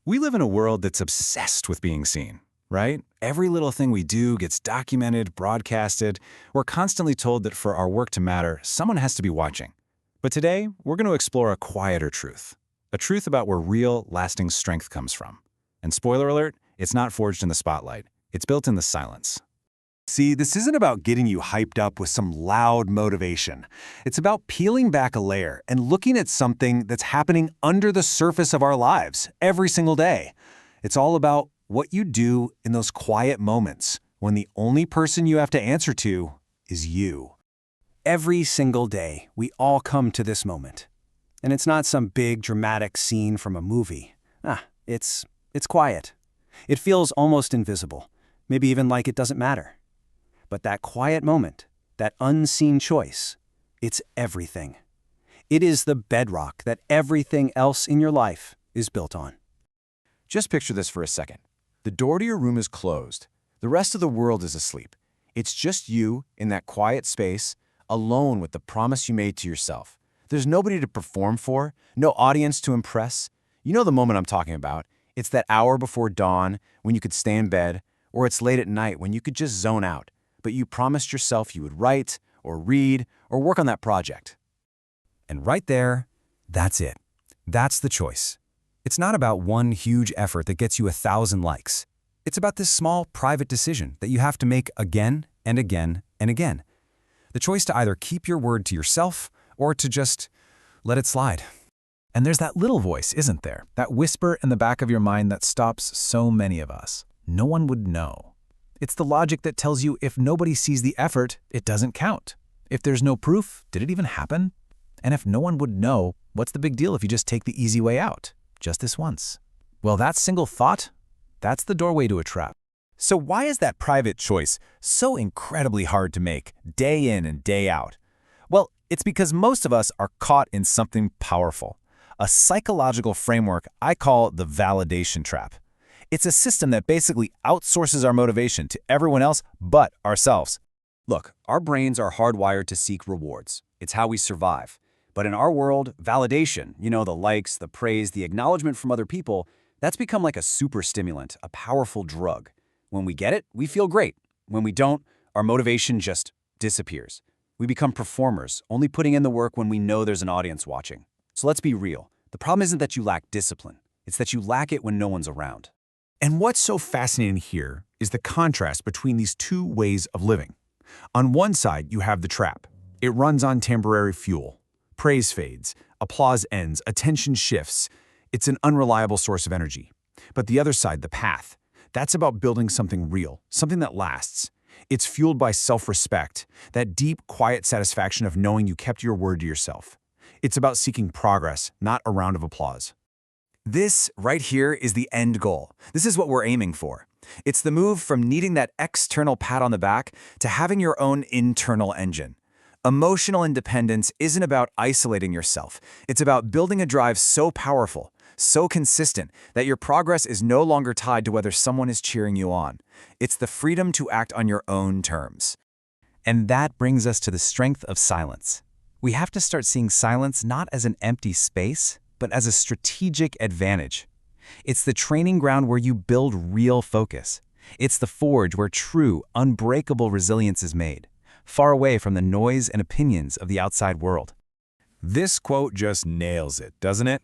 We live in a world that's obsessed with being seen, right? Every little thing we do gets documented, broadcasted. We're constantly told that for our work to matter, someone has to be watching. But today, we're going to explore a quieter truth. A truth about where real, lasting strength comes from. And spoiler alert, it's not forged in the spotlight. It's built in the silence. See, this isn't about getting you hyped up with some loud motivation. It's about peeling back a layer and looking at something that's happening under the surface of our lives every single day. It's all about what you do in those quiet moments when the only person you have to answer to is you. Every single day, we all come to this moment. And it's not some big dramatic scene from a movie. It's quiet. It feels almost invisible, maybe even like it doesn't matter. But that quiet moment, that unseen choice, it's everything. It is the bedrock that everything else in your life is built on. Just picture this for a second. The door to your room is closed. The rest of the world is asleep. It's just you in that quiet space, alone with the promise you made to yourself. There's nobody to perform for, no audience to impress. You know the moment I'm talking about. It's that hour before dawn when you could stay in bed, or it's late at night when you could just zone out. But you promised yourself you would write, or read, or work on that project. And right there, that's it. That's the choice. It's not about one huge effort that gets you 1,000 likes. It's about this small, private decision that you have to make again and again and again. The choice to either keep your word to yourself or to just let it slide. And there's that little voice, isn't there? That whisper in the back of your mind that stops so many of us. No one would know. It's the logic that tells you if nobody sees the effort, it doesn't count. If there's no proof, did it even happen? And if no one would know, what's the big deal if you just take the easy way out? Just this once. Well, that single thought, that's the doorway to a trap. So why is that private choice so incredibly hard to make, day in and day out? Well, it's because most of us are caught in something powerful, a psychological framework I call the validation trap. It's a system that basically outsources our motivation to everyone else but ourselves. Look, our brains are hardwired to seek rewards. It's how we survive. But in our world, validation, the likes, the praise, the acknowledgement from other people, that's become like a super stimulant, a powerful drug. When we get it, we feel great. When we don't, our motivation just disappears. We become performers, only putting in the work when we know there's an audience watching. So let's be real. The problem isn't that you lack discipline. It's that you lack it when no one's around. And what's so fascinating here is the contrast between these two ways of living. On one side, you have the trap. It runs on temporary fuel. Praise fades, applause ends, attention shifts. It's an unreliable source of energy. But the other side, the path, that's about building something real, something that lasts. It's fueled by self-respect, that deep, quiet satisfaction of knowing you kept your word to yourself. It's about seeking progress, not a round of applause. This right here is the end goal. This is what we're aiming for. It's the move from needing that external pat on the back to having your own internal engine. Emotional independence isn't about isolating yourself. It's about building a drive so powerful, so consistent, that your progress is no longer tied to whether someone is cheering you on. It's the freedom to act on your own terms. And that brings us to the strength of silence. We have to start seeing silence not as an empty space, but as a strategic advantage. It's the training ground where you build real focus. It's the forge where true, unbreakable resilience is made, far away from the noise and opinions of the outside world. This quote just nails it, doesn't it?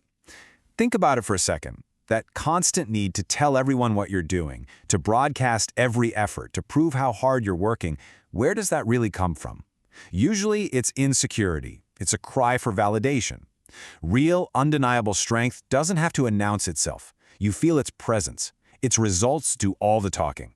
Think about it for a second. That constant need to tell everyone what you're doing, to broadcast every effort, to prove how hard you're working, where does that really come from? Usually it's insecurity. It's a cry for validation. Real, undeniable strength doesn't have to announce itself. You feel its presence. Its results do all the talking.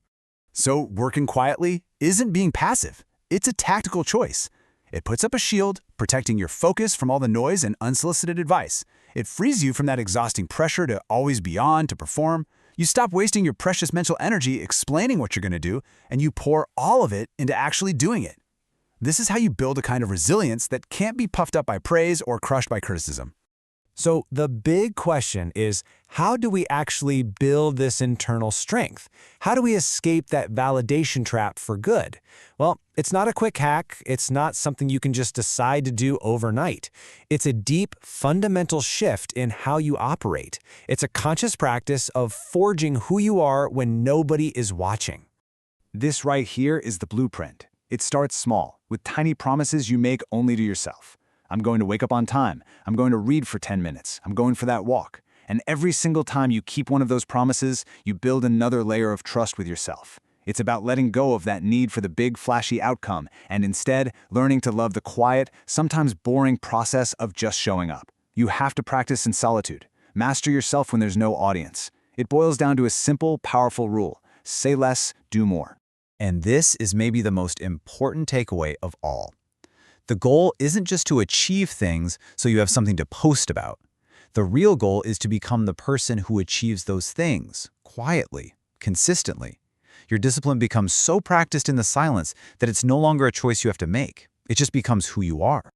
So working quietly isn't being passive. It's a tactical choice. It puts up a shield, protecting your focus from all the noise and unsolicited advice. It frees you from that exhausting pressure to always be on, to perform. You stop wasting your precious mental energy explaining what you're going to do, and you pour all of it into actually doing it. This is how you build a kind of resilience that can't be puffed up by praise or crushed by criticism. So the big question is, how do we actually build this internal strength? How do we escape that validation trap for good? Well, it's not a quick hack. It's not something you can just decide to do overnight. It's a deep, fundamental shift in how you operate. It's a conscious practice of forging who you are when nobody is watching. This right here is the blueprint. It starts small, with tiny promises you make only to yourself. I'm going to wake up on time. I'm going to read for 10 minutes. I'm going for that walk. And every single time you keep one of those promises, you build another layer of trust with yourself. It's about letting go of that need for the big, flashy outcome and instead learning to love the quiet, sometimes boring process of just showing up. You have to practice in solitude. Master yourself when there's no audience. It boils down to a simple, powerful rule. Say less, do more. And this is maybe the most important takeaway of all. The goal isn't just to achieve things so you have something to post about. The real goal is to become the person who achieves those things, quietly, consistently. Your discipline becomes so practiced in the silence that it's no longer a choice you have to make. It just becomes who you are.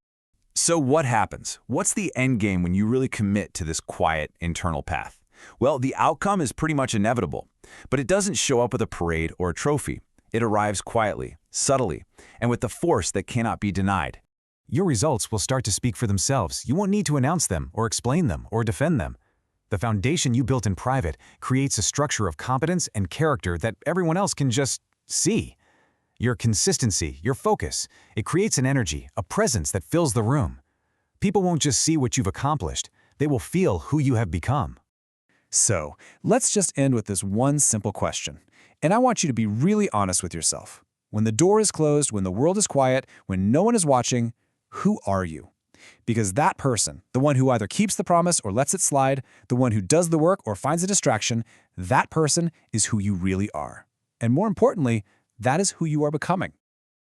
So what happens? What's the end game when you really commit to this quiet internal path? Well, the outcome is pretty much inevitable, but it doesn't show up with a parade or a trophy. It arrives quietly, subtly, and with the force that cannot be denied. Your results will start to speak for themselves. You won't need to announce them or explain them or defend them. The foundation you built in private creates a structure of competence and character that everyone else can just see. Your consistency, your focus, it creates an energy, a presence that fills the room. People won't just see what you've accomplished, they will feel who you have become. So, let's just end with this one simple question. And I want you to be really honest with yourself. When the door is closed, when the world is quiet, when no one is watching, who are you? Because that person, the one who either keeps the promise or lets it slide, the one who does the work or finds a distraction, that person is who you really are. And more importantly, that is who you are becoming.